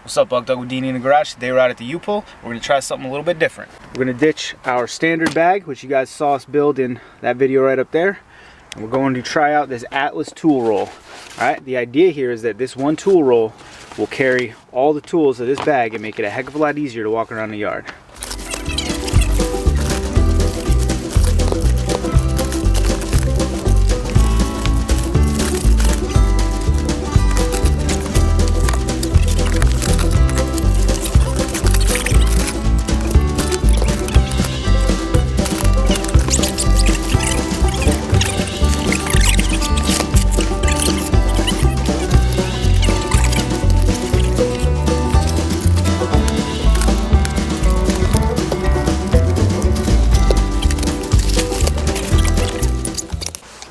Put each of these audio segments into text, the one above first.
What's up, Bug Dog with D&E in the garage? Today we're out at the U-Pull. We're gonna try something a little bit different. We're gonna ditch our standard bag, which you guys saw us build in that video right up there. And we're going to try out this Atlas tool roll. All right, the idea here is that this one tool roll will carry all the tools of this bag and make it a heck of a lot easier to walk around the yard.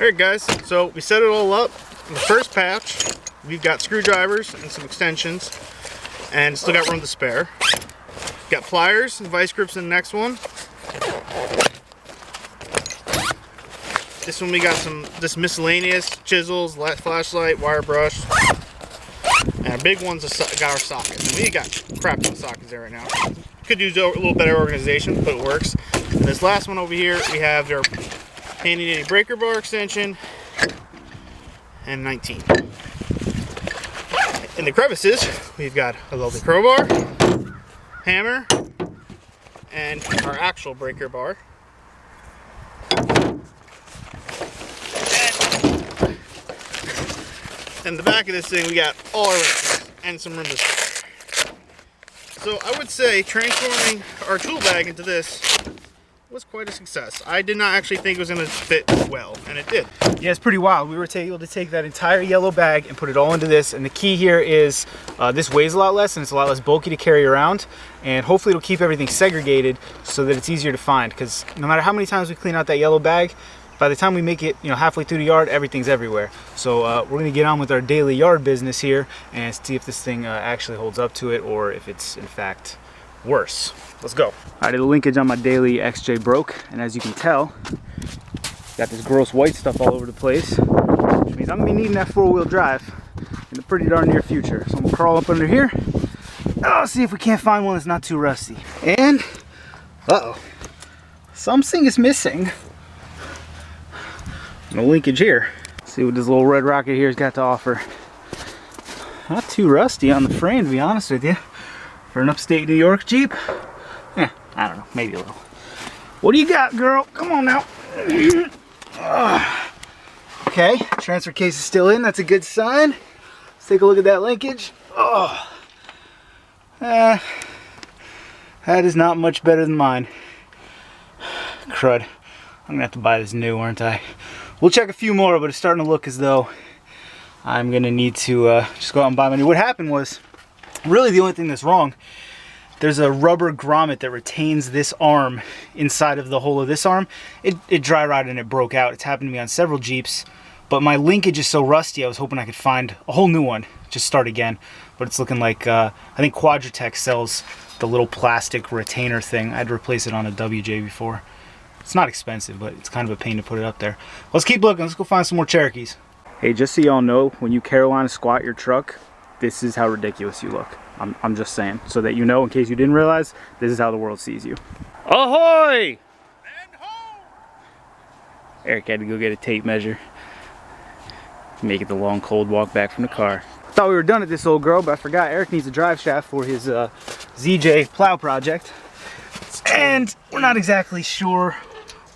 Alright guys, so we set it all up. In the first patch, we've got screwdrivers and some extensions, and still got room to spare. Got pliers and vice grips in the next one. This one we got some just miscellaneous chisels, flashlight, wire brush, and our big ones got our sockets. And we got crap ton of sockets there right now. Could use a little better organization, but it works. And this last one over here, we have our handy dandy breaker bar extension and 19. In the crevices, we've got a lovely crowbar, hammer, and our actual breaker bar. And in the back of this thing, we got all our wrenches and some room to spare. So I would say transforming our tool bag into this was quite a success. I did not actually think it was going to fit well, and it did. Yeah, it's pretty wild. We were able to take that entire yellow bag and put it all into this, and the key here is this weighs a lot less and it's a lot less bulky to carry around, and hopefully it'll keep everything segregated so that it's easier to find, because no matter how many times we clean out that yellow bag, by the time we make it, halfway through the yard, everything's everywhere. So we're gonna get on with our daily yard business here and see if this thing actually holds up to it, or if it's in fact worse. Let's go. All right, the linkage on my daily XJ broke, and as you can tell, got this gross white stuff all over the place, which means I'm gonna be needing that four-wheel drive in the pretty darn near future. So I'm gonna crawl up under here. Oh, see if we can't find one that's not too rusty. And, uh-oh, something is missing. No linkage here. Let's see what this little red rocket here has got to offer. Not too rusty on the frame, to be honest with you. For an upstate New York Jeep, I don't know, maybe a little. What do you got, girl? Come on now. Okay, transfer case is still in. That's a good sign. Let's take a look at that linkage. Oh, that is not much better than mine. Crud. I'm gonna have to buy this new, aren't I? We'll check a few more, but it's starting to look as though I'm gonna need to just go out and buy my new. What happened was, really the only thing that's wrong, there's a rubber grommet that retains this arm inside of the hole of this arm. It dry rotted and it broke out. It's happened to me on several Jeeps, but my linkage is so rusty, I was hoping I could find a whole new one, just start again. But it's looking like, I think Quadratech sells the little plastic retainer thing. I had to replace it on a WJ before. It's not expensive, but it's kind of a pain to put it up there. Let's keep looking, let's go find some more Cherokees. Hey, just so y'all know, when you Carolina squat your truck, this is how ridiculous you look. I'm just saying, so that you know, in case you didn't realize, this is how the world sees you. Ahoy! And ho! Eric had to go get a tape measure. Make it the long, cold walk back from the car. Thought we were done at this old girl, but I forgot Eric needs a drive shaft for his ZJ plow project. And we're not exactly sure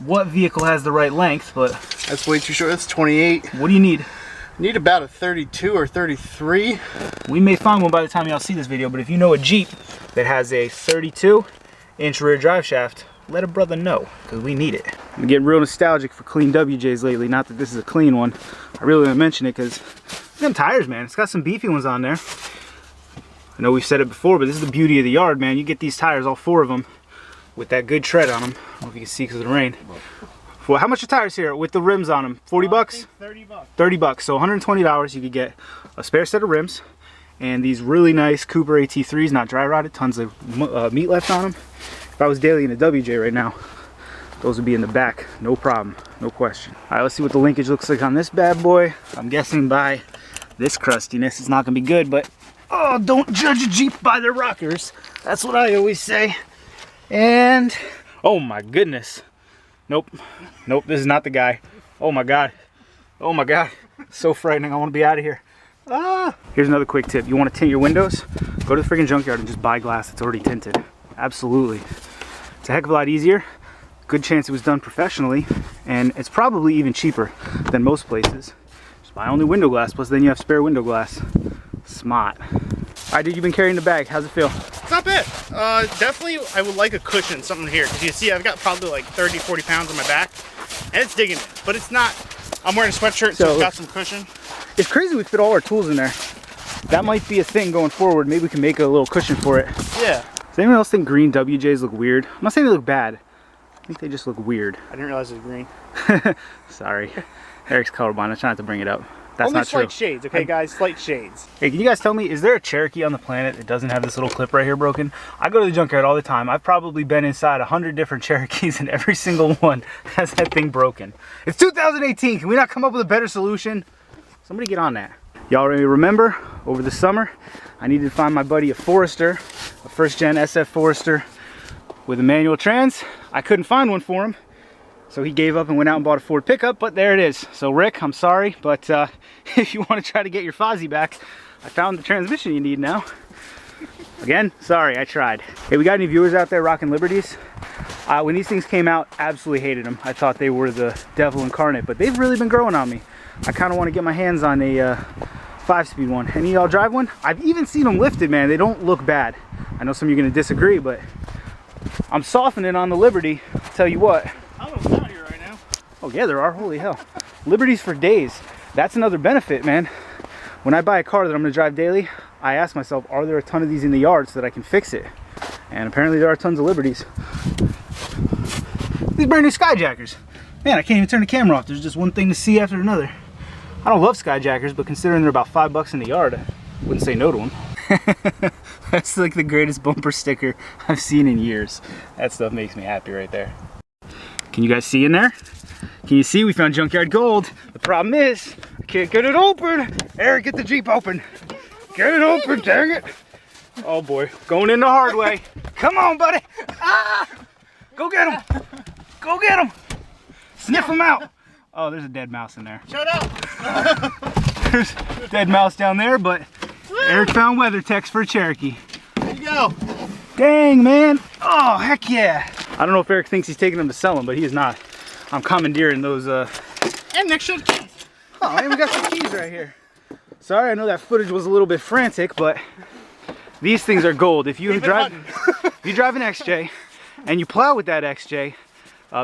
what vehicle has the right length, but... That's way too short, that's 28. What do you need? Need about a 32 or 33. We may find one by the time y'all see this video, but if you know a Jeep that has a 32-inch rear drive shaft, let a brother know, because we need it. I'm getting real nostalgic for clean WJs lately. Not that this is a clean one. I really want to mention it because them tires, man, it's got some beefy ones on there. I know we've said it before, but this is the beauty of the yard, man. You get these tires, all four of them, with that good tread on them. I don't know if you can see because of the rain. Well, how much are tires here with the rims on them? 40 bucks? 30 bucks. 30 bucks. So $120 you could get a spare set of rims and these really nice Cooper AT3s, not dry rotted, tons of meat left on them. If I was daily in a WJ right now, those would be in the back, no problem, no question. All right, let's see what the linkage looks like on this bad boy. I'm guessing by this crustiness, it's not gonna be good, but Oh, don't judge a Jeep by their rockers. That's what I always say. And, oh my goodness. Nope, nope, this is not the guy. Oh my God. Oh my God. So frightening, I wanna be out of here. Ah! Here's another quick tip. You wanna tint your windows? Go to the freaking junkyard and just buy glass that's already tinted. Absolutely. It's a heck of a lot easier. Good chance it was done professionally, and it's probably even cheaper than most places. Just buy only window glass, plus then you have spare window glass. Smart. All right, dude, you've been carrying the bag. How's it feel? It's not bad. Definitely, I would like a cushion, something here. Because you see, I've got probably like 30, 40 pounds on my back, and it's digging it. But it's not, I'm wearing a sweatshirt, so it's got some cushion. It's crazy we fit all our tools in there. That might be a thing going forward. Maybe we can make a little cushion for it. Yeah. Does anyone else think green WJs look weird? I'm not saying they look bad. I think they just look weird. I didn't realize it was green. Sorry. Eric's colorblind. I try not to bring it up. That's only not true. Slight shades, okay, guys? Slight shades. Hey, can you guys tell me, is there a Cherokee on the planet that doesn't have this little clip right here broken? I go to the junkyard all the time. I've probably been inside 100 different Cherokees, and every single one has that thing broken. It's 2018. Can we not come up with a better solution? Somebody get on that. Y'all remember, over the summer, I needed to find my buddy a Forester, a first gen SF Forester with a manual trans. I couldn't find one for him, so he gave up and went out and bought a Ford pickup, but there it is. So Rick, I'm sorry, but if you want to try to get your Fozzie back, I found the transmission you need now. Again, sorry, I tried. Hey, we got any viewers out there rocking Liberties? When these things came out, absolutely hated them. I thought they were the devil incarnate, but they've really been growing on me. I kind of want to get my hands on a 5-speed one. Any of y'all drive one? I've even seen them lifted, man. They don't look bad. I know some of you are going to disagree, but I'm softening on the Liberty. I'll tell you what. I don't know out here right now. Oh yeah, there are. Holy hell. Liberties for days. That's another benefit, man. When I buy a car that I'm going to drive daily, I ask myself, are there a ton of these in the yard so that I can fix it? And apparently there are tons of Liberties. These brand new Skyjackers. Man, I can't even turn the camera off. There's just one thing to see after another. I don't love Skyjackers, but considering they're about $5 in the yard, I wouldn't say no to them. That's like the greatest bumper sticker I've seen in years. That stuff makes me happy right there. Can you guys see in there? Can you see we found junkyard gold? The problem is, I can't get it open. Eric, get the Jeep open. Get it open, dang it. Oh boy, going in the hard way. Come on, buddy. Ah! Go get him. Go get him. Sniff him out. Oh, there's a dead mouse in there. Shut up. There's a dead mouse down there, but Eric found weather techs for a Cherokee. There you go. Dang, man. Oh, heck yeah. I don't know if Eric thinks he's taking them to sell them, but he is not. I'm commandeering those. And next show keys. Oh, and we got some keys right here. Sorry, I know that footage was a little bit frantic, but these things are gold. If you drive an XJ and you plow with that XJ,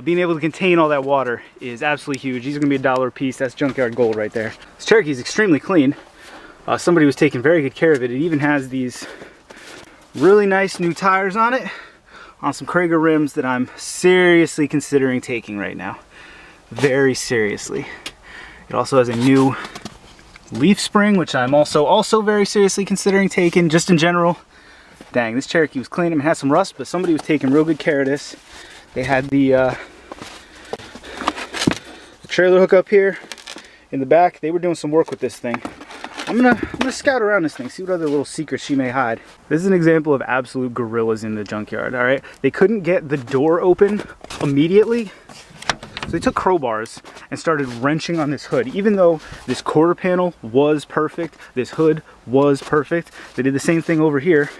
being able to contain all that water is absolutely huge. These are gonna be $1 a piece. That's junkyard gold right there. This Cherokee is extremely clean. Somebody was taking very good care of it. It even has these really nice new tires on it, on some Krager rims that I'm seriously considering taking right now. Very seriously. It also has a new leaf spring, which I'm also very seriously considering taking, just in general. Dang, this Cherokee was clean. It had some rust, but somebody was taking real good care of this. They had the trailer hook up here in the back. They were doing some work with this thing. I'm gonna scout around this thing, see what other little secrets she may hide. This is an example of absolute gorillas in the junkyard, all right? They couldn't get the door open immediately, so they took crowbars and started wrenching on this hood. Even though this quarter panel was perfect, this hood was perfect, they did the same thing over here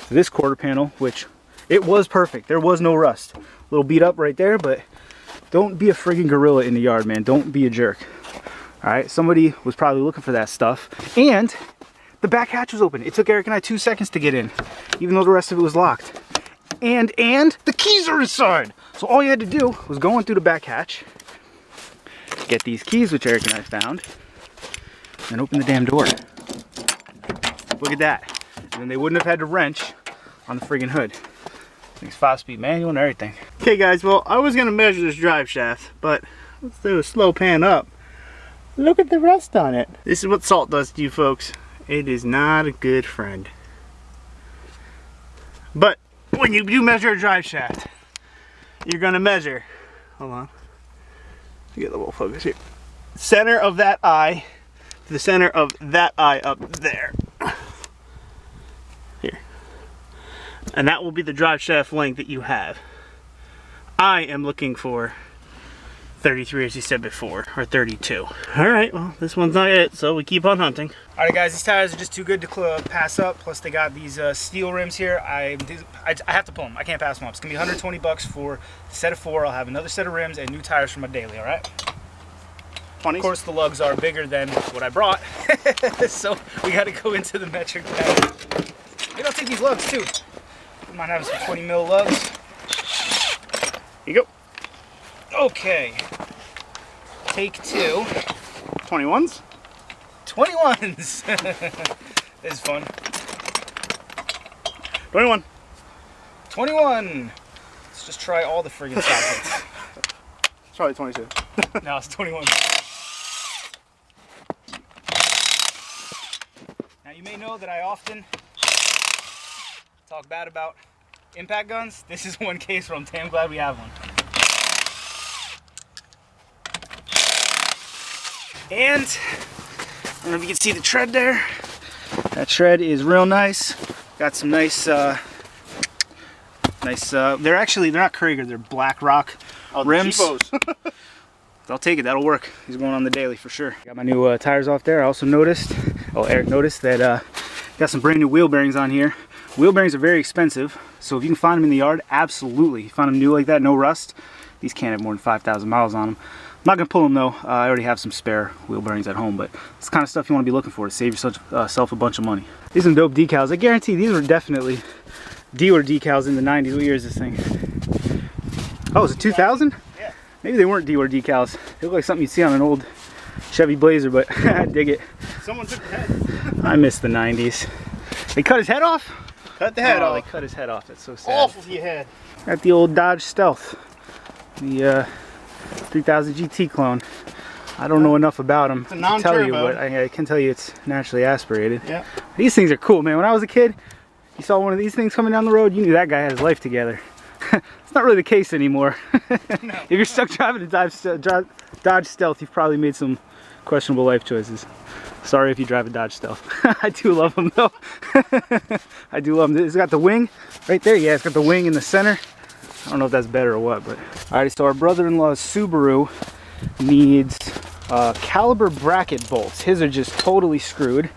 to this quarter panel, which it was perfect. There was no rust. A little beat up right there, but don't be a friggin' gorilla in the yard, man. Don't be a jerk. All right, somebody was probably looking for that stuff. And the back hatch was open. It took Eric and I 2 seconds to get in, even though the rest of it was locked. And the keys are inside. So all you had to do was go in through the back hatch, get these keys, which Eric and I found, and open the damn door. Look at that. And then they wouldn't have had to wrench on the friggin' hood. Things 5-speed manual and everything. Okay guys, well I was gonna measure this drive shaft, but let's do a slow pan up. Look at the rust on it. This is what salt does to you folks. It is not a good friend. But when you do measure a drive shaft, you're gonna measure, hold on, get a little focus here. Center of that eye to the center of that eye up there. And that will be the drive shaft length that you have. I am looking for 33, as you said before, or 32. All right, well, this one's not it, so we keep on hunting. All right, guys, these tires are just too good to pass up. Plus, they got these steel rims here. I have to pull them. I can't pass them up. It's gonna be 120 bucks for a set of 4. I'll have another set of rims and new tires for my daily. All right. 20s. Of course, the lugs are bigger than what I brought, so we got to go into the metric bag. Maybe I'll take these lugs too. We might have some 20 mil lugs. Here you go. Okay. Take 2. 21s. 21s. This is fun. 21. 21. Let's just try all the friggin' sockets. It's probably 22. No, it's 21. Now you may know that I often talk bad about impact guns. This is one case where I'm damn glad we have one. And I don't know if you can see the tread there. That tread is real nice. Got some nice, they're not Krager, they're Black Rock rims. I'll take it, that'll work. He's going on the daily for sure. Got my new tires off there. I also noticed, Eric noticed that got some brand new wheel bearings on here. Wheel bearings are very expensive, so if you can find them in the yard, absolutely. You find them new like that, no rust. These can't have more than 5,000 miles on them. I'm not gonna pull them though. I already have some spare wheel bearings at home, but it's the kind of stuff you want to be looking for to save yourself a bunch of money. These are some dope decals. I guarantee these were definitely dealer decals in the 90s. What year is this thing? Oh, is it 2000? Yeah. Maybe they weren't dealer decals. They look like something you'd see on an old Chevy Blazer, but I dig it. Someone took the head. I miss the 90s. They cut his head off? Cut the head off. They cut his head off. That's so sad. Awful for your head. Got the old Dodge Stealth. The 3000 GT clone. I don't know enough about them to tell you, but I can tell you it's naturally aspirated. Yeah. These things are cool, man. When I was a kid, you saw one of these things coming down the road, you knew that guy had his life together. It's not really the case anymore. No. If you're stuck driving a Dodge Stealth, you've probably made some questionable life choices. Sorry if you drive a Dodge Stealth. I do love them though. I do love them. It's got the wing right there. Yeah, it's got the wing in the center. I don't know if that's better or what, but. Alrighty, so our brother-in-law's Subaru needs caliber bracket bolts. His are just totally screwed.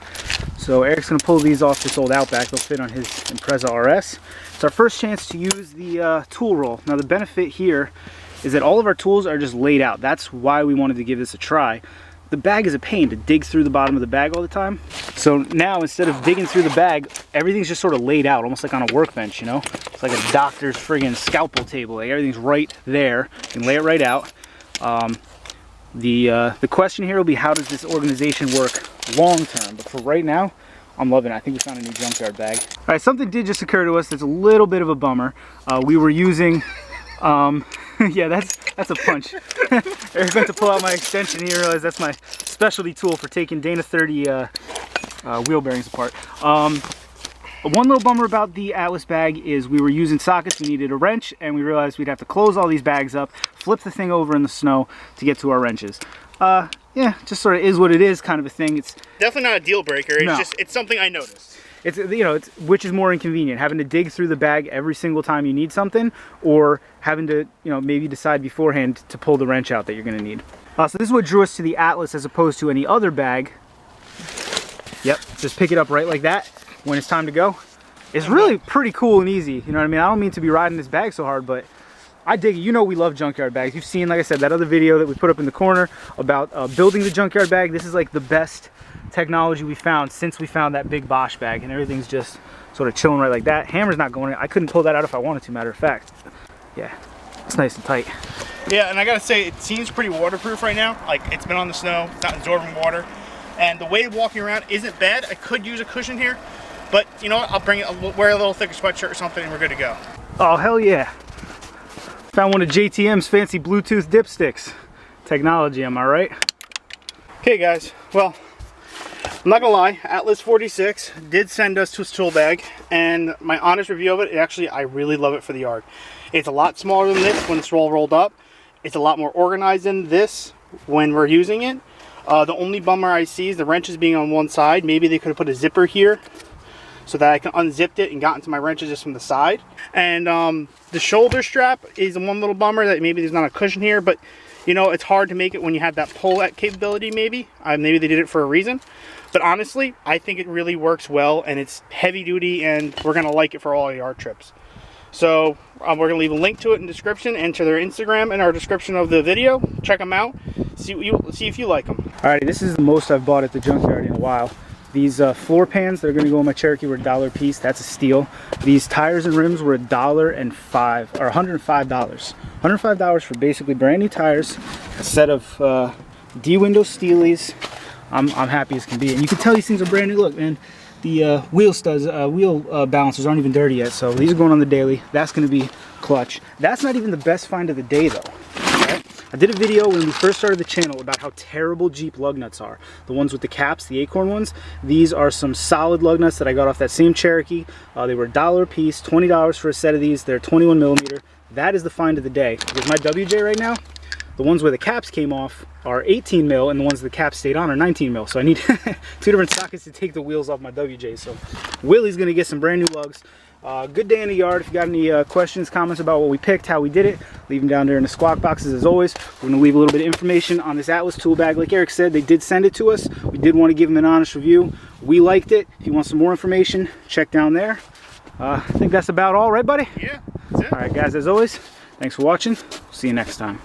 So Eric's gonna pull these off this old Outback. They'll fit on his Impreza RS. It's our first chance to use the tool roll. Now the benefit here is that all of our tools are just laid out. That's why we wanted to give this a try. The bag is a pain to dig through the bottom of the bag all the time. So now instead of digging through the bag, everything's just sort of laid out, almost like on a workbench, you know? It's like a doctor's friggin' scalpel table. Like everything's right there. You can lay it right out. The question here will be, how does this organization work long term? But for right now, I'm loving it. I think we found a new junkyard bag. All right, something did just occur to us that's a little bit of a bummer. We were using, yeah, that's a punch. Eric went to pull out my extension and he realized that's my specialty tool for taking Dana 30 wheel bearings apart. One little bummer about the Atlas bag is we were using sockets, we needed a wrench, and we realized we'd have to close all these bags up, flip the thing over in the snow to get to our wrenches. Yeah, just sort of is what it is kind of a thing. It's definitely not a deal breaker. It's just, it's something I noticed. It's, you know, it's which is more inconvenient, having to dig through the bag every single time you need something, or having to, you know, maybe decide beforehand to pull the wrench out that you're going to need. So this is what drew us to the Atlas as opposed to any other bag. Yep, just pick it up right like that when it's time to go. It's really pretty cool and easy, you know what I mean? I don't mean to be riding this bag so hard, but I dig it. You know we love junkyard bags. You've seen, like I said, that other video that we put up in the corner about building the junkyard bag. This is like the best technology we found since we found that big Bosch bag, and everything's just sort of chilling right like that. Hammer's not going in. I couldn't pull that out if I wanted to, matter of fact. Yeah, it's nice and tight. Yeah, and I gotta say, it seems pretty waterproof right now. Like, it's been on the snow, it's not absorbing water, and the way walking around isn't bad. I could use a cushion here, but you know what? I'll bring it, wear a little thicker sweatshirt or something, and we're good to go. Oh, hell yeah. Found one of JTM's fancy Bluetooth dipsticks. Technology, am I right? Okay, guys, well, I'm not gonna lie, Atlas 46 did send us to a tool bag, and my honest review of it, actually, I really love it for the yard. It's a lot smaller than this when it's rolled up. It's a lot more organized than this when we're using it. The only bummer I see is the wrenches being on one side. Maybe they could have put a zipper here so that I can unzip it and got into my wrenches just from the side. And the shoulder strap is one little bummer that maybe there's not a cushion here, but you know, it's hard to make it when you have that pull capability. Maybe maybe they did it for a reason, but honestly I think it really works well, and it's heavy duty, and we're gonna like it for all yard trips. So we're gonna leave a link to it in the description and to their Instagram in our description of the video. Check them out, see if you like them. Alrighty, this is the most I've bought at the junkyard in a while. These floor pans that are going to go in my Cherokee were $1 a piece. That's a steal. These tires and rims were $105 or $105. $105 for basically brand new tires, a set of D-window Steelies. I'm happy as can be, and you can tell these things are brand new. Look, man, the wheel balancers aren't even dirty yet, so these are going on the daily. That's going to be clutch. That's not even the best find of the day though. Right? I did a video when we first started the channel about how terrible Jeep lug nuts are. The ones with the caps, the acorn ones. These are some solid lug nuts that I got off that same Cherokee. They were $1 a piece, $20 for a set of these. They're 21 millimeter. That is the find of the day. Because my WJ right now, the ones where the caps came off are 18 mil, and the ones the caps stayed on are 19 mil. So I need 2 different sockets to take the wheels off my WJ. So Willie's gonna get some brand new lugs. Good day in the yard. If you got any questions, comments about what we picked, how we did it, leave them down there in the squawk boxes as always. We're going to leave a little bit of information on this Atlas tool bag. Like Eric said, they did send it to us. We did want to give them an honest review. We liked it. If you want some more information, check down there. I think that's about all, right, buddy? Yeah, that's it. All right, guys, as always, thanks for watching. See you next time.